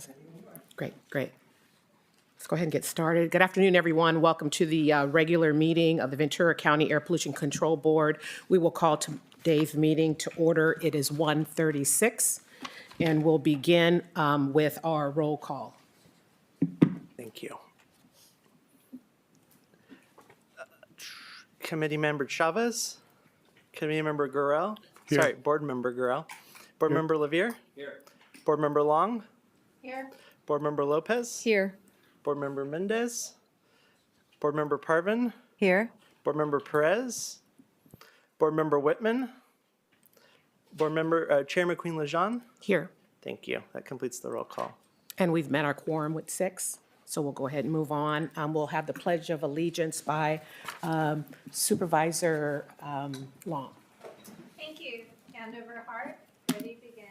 Awesome. Great, great. Let's go ahead and get started. Good afternoon, everyone. Welcome to the regular meeting of the Ventura County Air Pollution Control Board. We will call today's meeting to order. It is 1:36, and we'll begin with our roll call. Thank you. Committee Member Chavez. Committee Member Gurel. Sorry, Board Member Gurel. Board Member Lavier. Here. Board Member Long. Here. Board Member Lopez. Here. Board Member Mendez. Board Member Parvin. Here. Board Member Perez. Board Member Whitman. Board Member Chair McQueen Lejean. Here. Thank you. That completes the roll call. And we've met our quorum with 6, so we'll go ahead and move on. We'll have the Pledge of Allegiance by Supervisor Long. Thank you. Hand over heart. Ready, begin.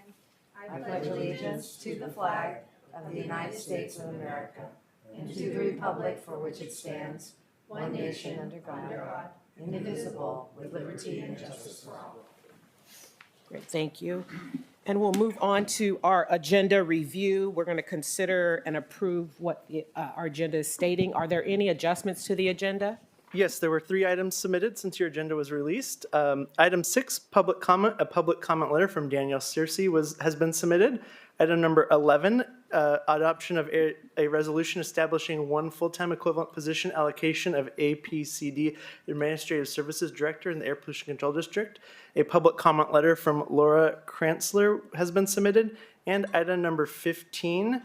I pledge allegiance to the flag of the United States of America and to the republic for which it stands, one nation under God, indivisible, with liberty and justice for all. Great, thank you. And we'll move on to our agenda review. We're going to consider and approve what our agenda is stating. Are there any adjustments to the agenda? Yes, there were 3 items submitted since your agenda was released. Item 6, public comment. A public comment letter from Danielle Searcy has been submitted. Item number 11, adoption of a resolution establishing 1 full-time equivalent position allocation of APCD Administrative Services Director in the Air Pollution Control District. A public comment letter from Laura Kranzler has been submitted. And item number 15,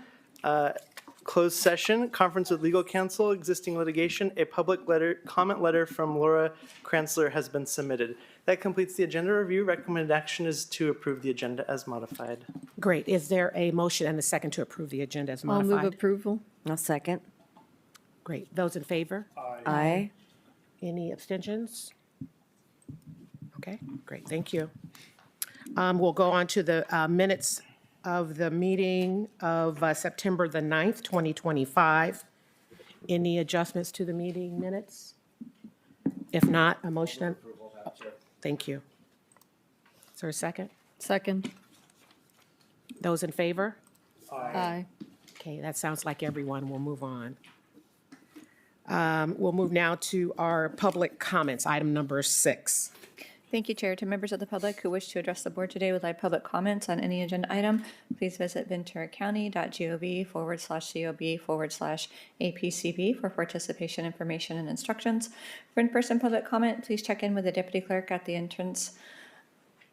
closed session, conference with legal counsel, existing litigation, a public comment letter from Laura Kranzler has been submitted. That completes the agenda review. Recommended action is to approve the agenda as modified. Great. Is there a motion and a second to approve the agenda as I'll modified? move approval. I'll second. Great. Those in favor? Aye. Any abstentions? Okay, great, thank you. We'll go on to the minutes of the meeting of September the 9th, 2025. Any adjustments to the meeting minutes? If not, a motion? Thank you. Is there a second? Second. Those in favor? Aye. Okay, that sounds like everyone. We'll move on. We'll move now to our public comments, item number 6. Thank you, Chair. To members of the public who wish to address the board today with live public comments on any agenda item, please visit venturacounty.gov/cob/APCB for participation information and instructions. For in-person public comment, please check in with the deputy clerk at the entrance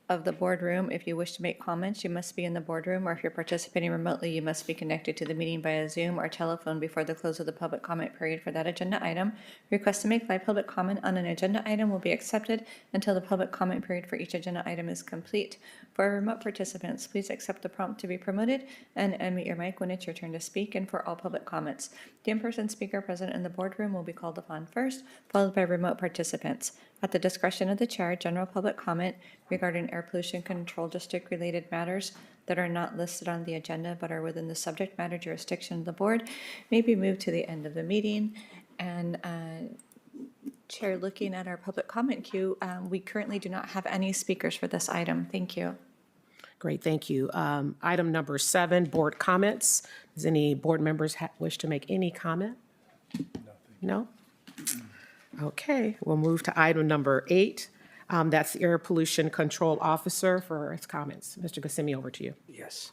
of the boardroom. If you wish to make comments, you must be in the boardroom, or if you're participating remotely, you must be connected to the meeting via Zoom or telephone before the close of the public comment period for that agenda item. Request to make live public comment on an agenda item will be accepted until the public comment period for each agenda item is complete. For our remote participants, please accept the prompt to be promoted and unmute your mic when it's your turn to speak. And for all public comments, the in-person speaker present in the boardroom will be called upon first, followed by remote participants. At the discretion of the chair, general public comment regarding air pollution control district related matters that are not listed on the agenda but are within the subject matter jurisdiction of the board may be moved to the end of the meeting. And Chair, looking at our public comment queue, we currently do not have any speakers for this item. Thank you. Great, thank you. Item number 7, board comments. Does any board members wish to make any comment? No? Okay, we'll move to item number 8. That's the Air Pollution Control Officer for his comments. Mr. Gassimi, over to you. Yes.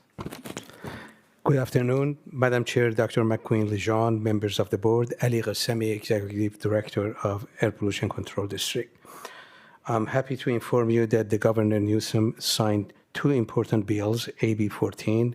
Good afternoon, Madam Chair, Dr. McQueen Lejean, members of the board, Ali Gassemi, Executive Director of Air Pollution Control District. I'm happy to inform you that the Governor Newsom signed 2 important bills, AB 14,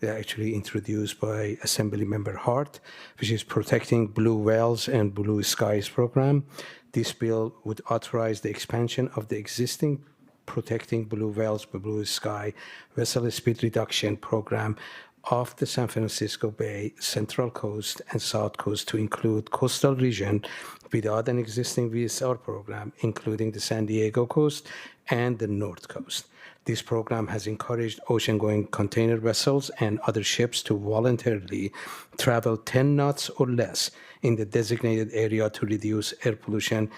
actually introduced by Assembly Member Hart, which is Protecting Blue Whales and Blue Skies program. This bill would authorize the expansion of the existing Protecting Blue Whales, Blue Sky vessel speed reduction program off the San Francisco Bay, Central Coast, and South Coast to include coastal region without an existing VSR program, including the San Diego coast and the North Coast. This program has encouraged ocean-going container vessels and other ships to voluntarily travel 10 knots or less in the designated area to reduce air pollution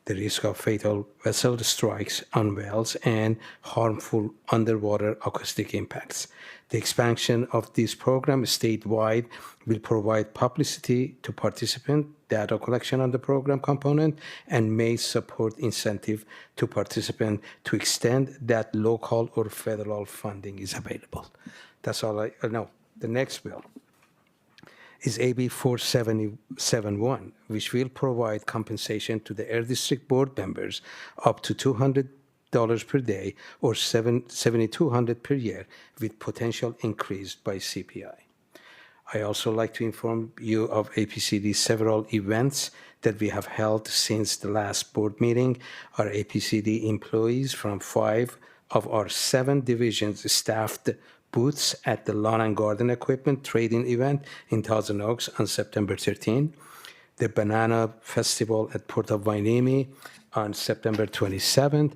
the risk of fatal vessel strikes on wells, and harmful underwater acoustic impacts. The expansion of this program statewide will provide publicity to participants, data collection on the program component, and may support incentive to participants to extend that local or federal funding is available. That's all I know. The next bill is AB 4771, which will provide compensation to the Air District Board members up to $200 per day or $7,200 per year, with potential increased by CPI. I also like to inform you of APCD's several events that we have held since the last board meeting. Our APCD employees from 5 of our 7 divisions staffed booths at the Lawn and Garden Equipment Trading event in Thousand Oaks on September 13, the Banana Festival at Port of Hueneme on September 27th,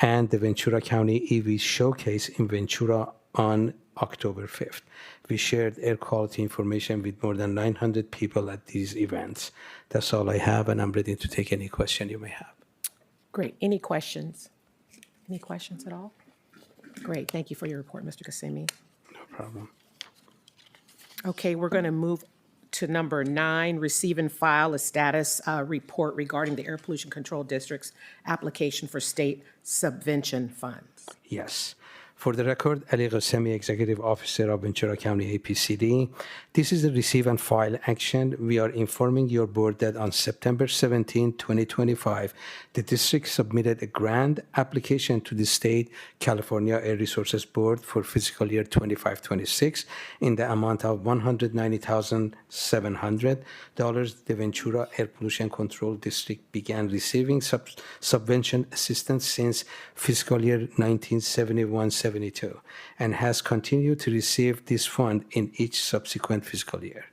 and the Ventura County EV Showcase in Ventura on October 5th. We shared air quality information with more than 900 people at these events. That's all I have, and I'm ready to take any question you may have. Great. Any questions? Any questions at all? Great. Thank you for your report, Mr. Qasimi. No problem. Okay, we're going to move to number 9, receive and file a status report regarding the Air Pollution Control District's application for state subvention funds. Yes. For the record, Ali Ghasemi, Executive Officer of Ventura County APCD. This is the receive and file action. We are informing your board that on September 17, 2025, the district submitted a grant application to the State California Air Resources Board for fiscal year 25-26 in the amount of $190,700. The Ventura Air Pollution Control District began receiving subvention assistance since fiscal year 1971-72 and has continued to receive this fund in each subsequent fiscal year.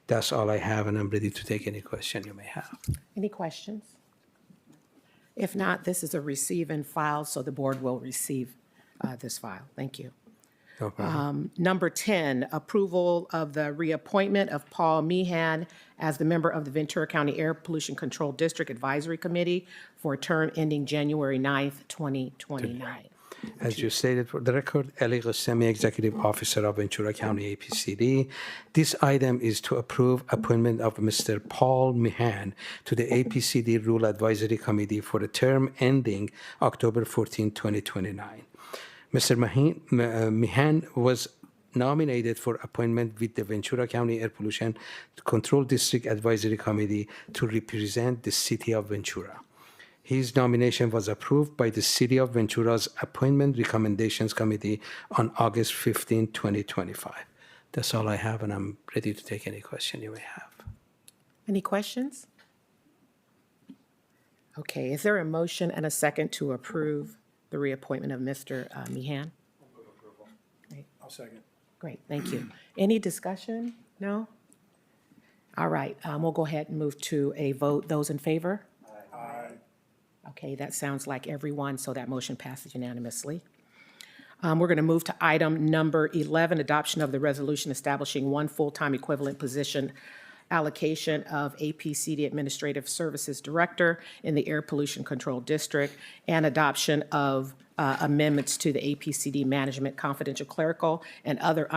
That's all I have, and I'm ready to take any question you may have. Any questions? If not, this is a receive and file, so the board will receive this file. Thank you. No problem. Number 10, approval of the reappointment of Paul Meehan as the member of the Ventura County Air Pollution Control District Advisory Committee for a term ending January 9th, 2029. As you stated for the record, Ali Ghasemi, Executive Officer of Ventura County APCD. This item is to approve appointment of Mr. Paul Meehan to the APCD Rule Advisory Committee for a term ending October 14, 2029. Mr. Meehan was nominated for appointment with the Ventura County Air Pollution Control District Advisory Committee to represent the City of Ventura. His nomination was approved by the City of Ventura's Appointment Recommendations Committee on August 15, 2025. That's all I have, and I'm ready to take any question you may have. Any questions? Okay, is there a motion and a second to approve the reappointment of Mr. Meehan? Great. I'll second. Great, thank you. Any discussion? No? All right, we'll go ahead and move to a vote. Those in favor? Aye. Okay, that sounds like everyone, so that motion passes unanimously. We're going to move to item number 11, adoption of the resolution establishing one full-time equivalent position allocation of APCD Administrative Services Director in the Air Pollution Control District, and adoption of amendments to the APCD Management Confidential Clerical and other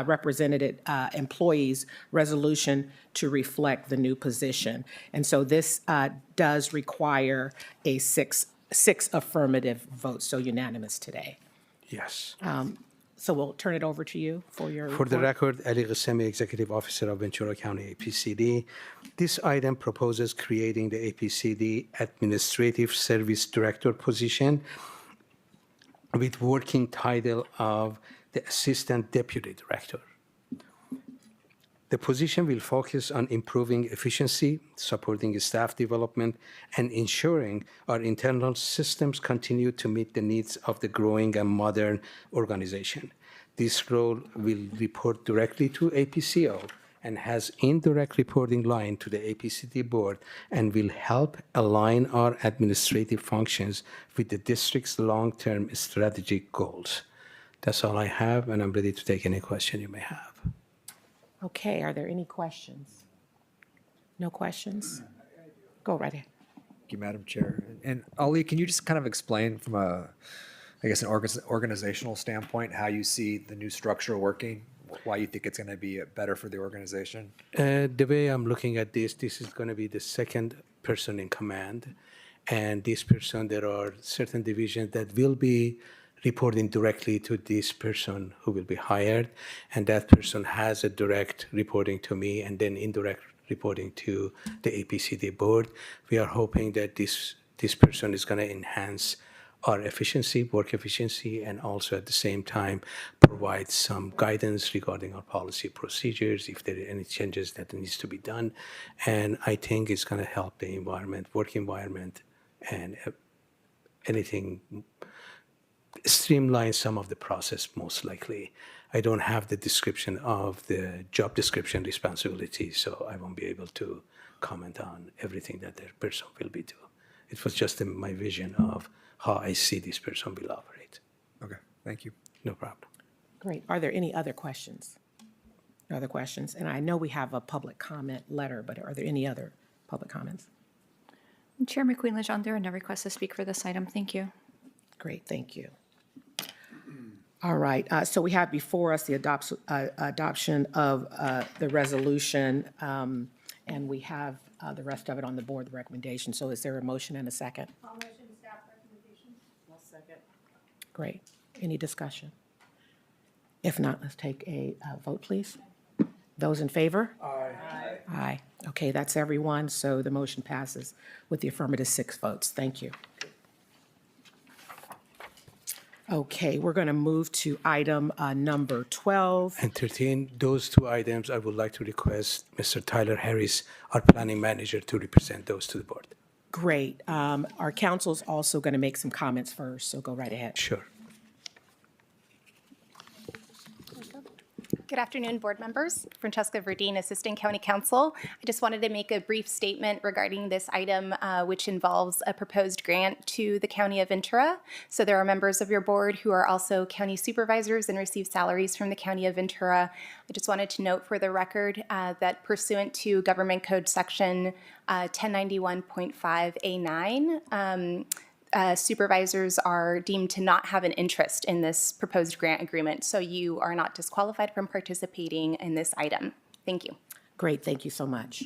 represented employees resolution to reflect the new position. And so this does require a six affirmative votes, so unanimous today. Yes. So we'll turn it over to you for your For the report. record, Ali Ghasemi, Executive Officer of Ventura County APCD. This item proposes creating the APCD Administrative Service Director position with working title of the Assistant Deputy Director. The position will focus on improving efficiency, supporting staff development, and ensuring our internal systems continue to meet the needs of the growing and modern organization. This role will report directly to APCO and has indirect reporting line to the APCD board and will help align our administrative functions with the district's long-term strategic goals. That's all I have, and I'm ready to take any question you may have. Okay, are there any questions? No questions? Go right ahead. Thank you, Madam Chair. And Ali, can you just kind of explain from I guess, an organizational standpoint, how you see the new structure working? Why you think it's going to be better for the organization? The way I'm looking at this is going to be the second person in command. And this person, there are certain divisions that will be reporting directly to this person who will be hired. And that person has a direct reporting to me and then indirect reporting to the APCD board. We are hoping that this person is going to enhance our efficiency, work efficiency, and also at the same time provide some guidance regarding our policy procedures, if there are any changes that needs to be done. And I think it's going to help the environment, work environment, and anything, streamline some of the process most likely. I don't have the description of the job description responsibility, so I won't be able to comment on everything that the person will be doing. It was just my vision of how I see this person will operate. Okay, thank you. No problem. Great. Are there any other questions? No other questions? And I know we have a public comment letter, but are there any other public comments? Chair McQueen-Lejeune, there are no requests to speak for this item. Thank you. Great, thank you. All right, so we have before us the adoption of the resolution, and we have the rest of it on the board recommendation. So is there a motion and a second? I'll motion staff recommendation. I'll second. Great. Any discussion? If not, let's take a vote, please. Those in favor? Aye. Aye. Okay, that's everyone, so the motion passes with the affirmative 6 votes. Thank you. Okay, we're going to move to item number 12. And 13, those 2 items, I would like to request Mr. Tyler Harris, our planning manager, to represent those to the board. Great. Our counsel's also going to make some comments first, so go right ahead. Sure. Good afternoon, board members. Francesca Verdeen, Assistant County Counsel. I just wanted to make a brief statement regarding this item, which involves a proposed grant to the County of Ventura. So there are members of your board who are also county supervisors and receive salaries from the County of Ventura. I just wanted to note for the record that pursuant to Government Code Section 1091.5A9, supervisors are deemed to not have an interest in this proposed grant agreement, so you are not disqualified from participating in this item. Thank you. Great, thank you so much.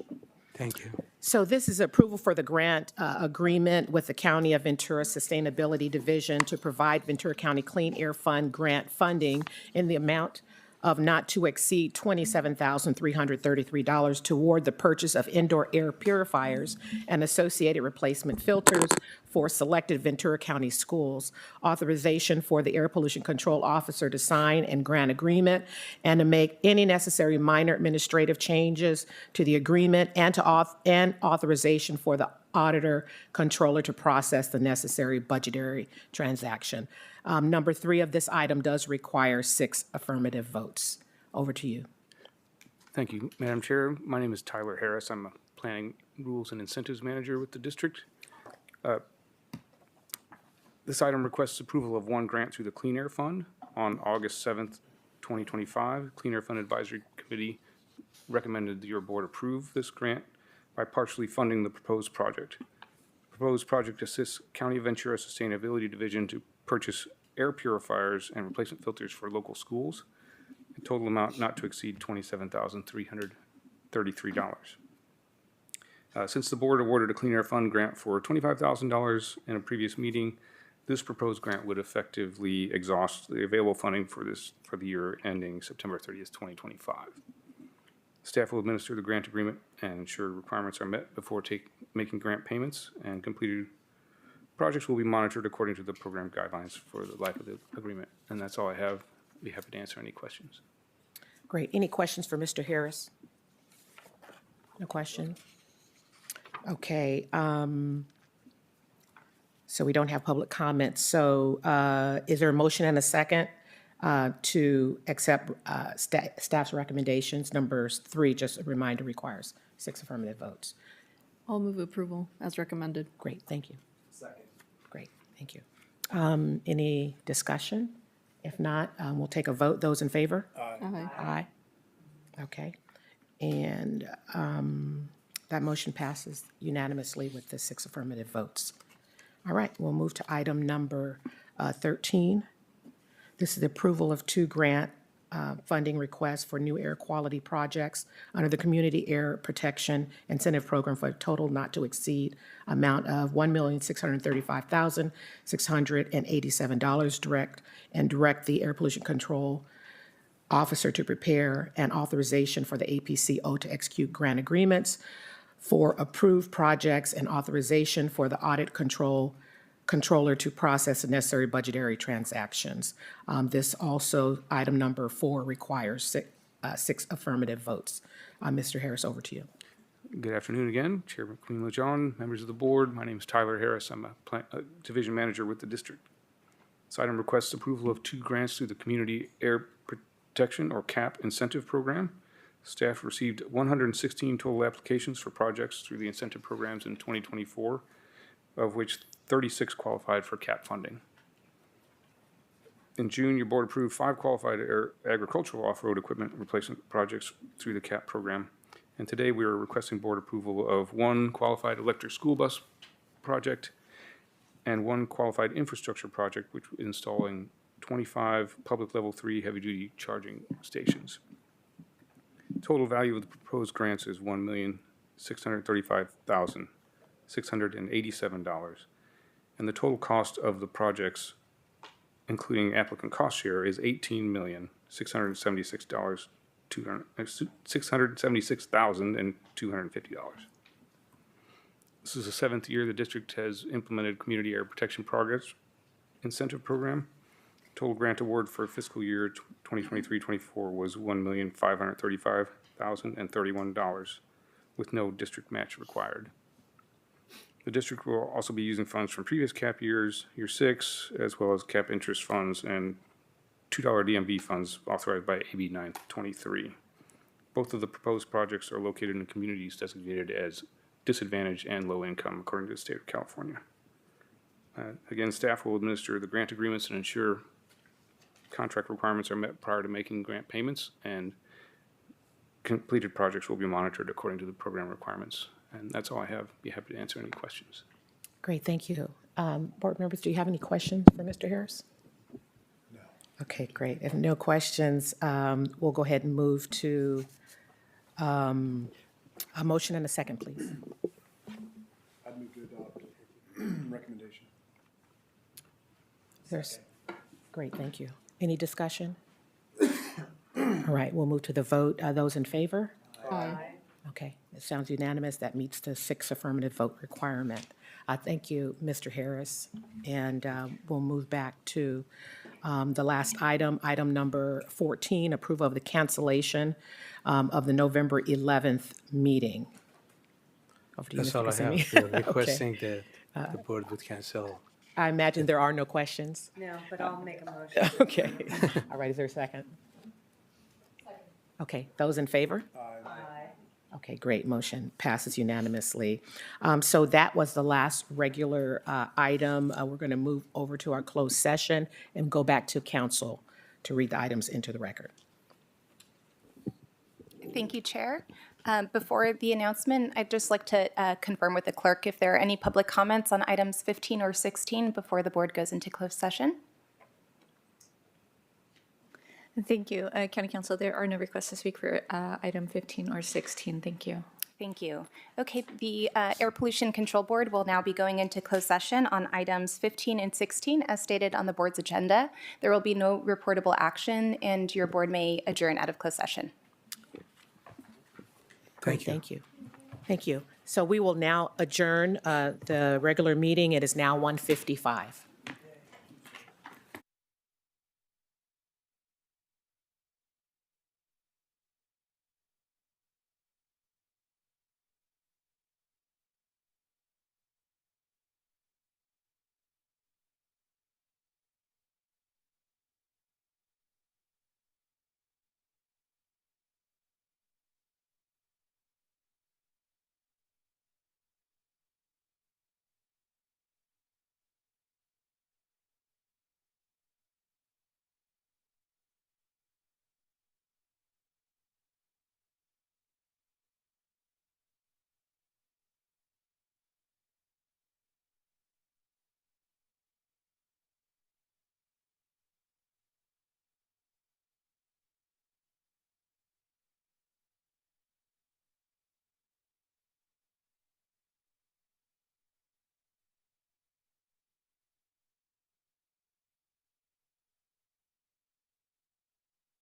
Thank you. So this is approval for the grant agreement with the County of Ventura Sustainability Division to provide Ventura County Clean Air Fund grant funding in the amount of not to exceed $27,333 toward the purchase of indoor air purifiers and associated replacement filters for selected Ventura County schools, authorization for the Air Pollution Control Officer to sign and grant agreement, and to make any necessary minor administrative changes to the agreement, and authorization for the auditor controller to process the necessary budgetary transaction. Number 3 of this item does require 6 affirmative votes. Over to you. Thank you, Madam Chair. My name is Tyler Harris. I'm a Planning Rules and Incentives Manager with the district. This item requests approval of 1 grant through the Clean Air Fund. On August 7th, 2025, Clean Air Fund Advisory Committee recommended that your board approve this grant by partially funding the proposed project. The proposed project assists County of Ventura Sustainability Division to purchase air purifiers and replacement filters for local schools, a total amount not to exceed $27,333. Since the board awarded a Clean Air Fund grant for $25,000 in a previous meeting, this proposed grant would effectively exhaust the available funding for the year ending September 30th, 2025. Staff will administer the grant agreement and ensure requirements are met before making grant payments, and completed projects will be monitored according to the program guidelines for the life of the agreement. And that's all I have. Be happy to answer any questions. Great. Any questions for Mr. Harris? No question? Okay. So we don't have public comments. So is there a motion and a second to accept staff's recommendations? Number 3, just a reminder, requires 6 affirmative votes. I'll move approval as recommended. Great, thank you. Second. Great, thank you. Any discussion? If not, we'll take a vote. Those in favor? Aye. Aye. Okay. And That motion passes unanimously with the 6 affirmative votes. All right, we'll move to item number 13. This is the approval of 2 grant funding requests for new air quality projects under the Community Air Protection Incentive Program for a total not to exceed amount of $1,635,687 direct the Air Pollution Control Officer to prepare an authorization for the APCO to execute grant agreements for approved projects and authorization for the audit controller to process the necessary budgetary transactions. This also, item number 4, requires 6 affirmative votes. Mr. Harris, over to you. Good afternoon again, Chairman Queen LeJean, members of the board. My name is Tyler Harris. I'm a division manager with the district. This item requests approval of 2 grants through the Community Air Protection, or CAP, incentive program. Staff received 116 total applications for projects through the incentive programs in 2024, of which 36 qualified for CAP funding. In June, your board approved 5 qualified agricultural off-road equipment replacement projects through the CAP program. And today we are requesting board approval of 1 qualified electric school bus project and 1 qualified infrastructure project, which is installing 25 public level 3 heavy-duty charging stations. Total value of the proposed grants is $1,635,687, and the total cost of the projects, including applicant cost share, is $676,250. This is the 7th year the district has implemented Community Air Protection Progress Incentive Program. Total grant award for fiscal year 2023-24 was $1,535,031, with no district match required. The district will also be using funds from previous CAP years, year 6, as well as CAP interest funds and $2 DMV funds authorized by AB 923. Both of the proposed projects are located in communities designated as disadvantaged and low income, according to the state of California. Again, staff will administer the grant agreements and ensure contract requirements are met prior to making grant payments, and completed projects will be monitored according to the program requirements. And that's all I have. Be happy to answer any questions. Great, thank you. Board members, do you have any questions for Mr. Harris? No. Okay, great. If no questions, we'll go ahead and move to a motion and a second, please. I'd move to adopt recommendation. There's, great, thank you. Any discussion? All right, we'll move to the vote. Those in favor? Aye. Okay, it sounds unanimous. That meets the 6 affirmative vote requirement. Thank you, Mr. Harris. And we'll move back to the last item, item number 14, approval of the cancellation of the November 11th meeting. Over to you, That's Mr. all I Kazemi. have. We're Okay. requesting that the board would cancel. I imagine there are no questions. No, but I'll make a motion. Okay. All right, is there a second? Okay, those in favor? Aye. Okay, great, motion passes unanimously. So that was the last regular item. We're going to move over to our closed session and go back to council to read the items into the record. Thank you, Chair. Before the announcement, I'd just like to confirm with the clerk if there are any public comments on items 15 or 16 before the board goes into closed session. Thank you. County Council, there are no requests to speak for item 15 or 16. Thank you. Thank you. Okay, the Air Pollution Control Board will now be going into closed session on items 15 and 16 as stated on the board's agenda. There will be no reportable action, and your board may adjourn out of closed session. Great, thank you. Thank you. So we will now adjourn the regular meeting. It is now 1:55.